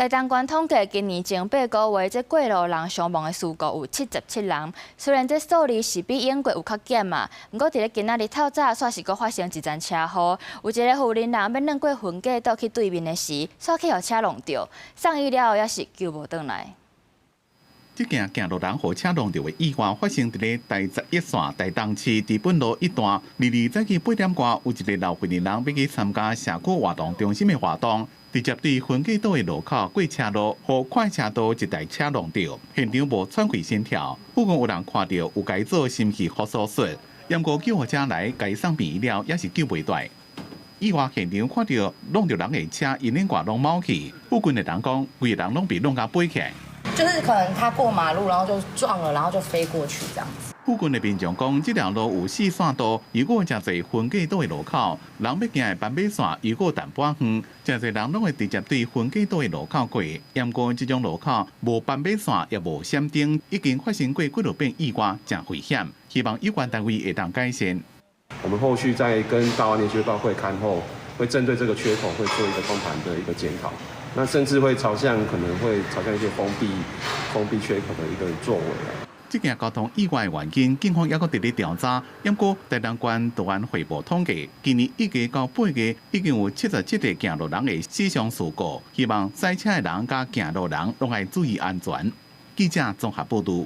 台东县统计，今年前8个月，这过路人伤亡的事故有77人。虽然这数字是比英国有较减嘛，不过伫咧今仔日透早，煞是阁发生一件车祸。有一个妇人人要转过分隔岛去对面的时，煞去互车撞到，送医了后也是救无转来。这件行路人和车撞到的意外发生伫咧第11线台东市地本路一段，22早起8点外，有一个老妇人要去参加社区活动中心的活动。 直接对分隔岛的路口过车路，和快车道一台车撞到，现场无喘气心跳。附近有人看到有该做心气复苏术，验过救护车来该送病医疗，也是救袂大。意外现场看到撞到人的车，因连挂拢冒气。附近的人讲，规个人拢被弄甲飞起来。就是可能他过马路，然后就撞了，然后就飞过去这样子。 附近的民众讲，这条路有4线道，如果真侪分隔岛的路口，人要行的斑马线如果淡薄远，真侪人拢会直接对分隔岛的路口过。验过这种路口无斑马线也无闪灯，已经发生过几落遍意外，真危险。希望有关单位会当改善。我们后续在跟大华联协报会勘后，会针对这个缺口会做一个通盘的一个检讨。 那甚至会朝向可能会朝向一些封闭缺口的一个作为啊。这件交通意外的原因，警方也搁伫咧调查。不过，台东县治安汇报统计，今年1月到8月已经有77个行路人的死伤事故。希望赛车的人甲行路人拢爱注意安全。记者综合报道。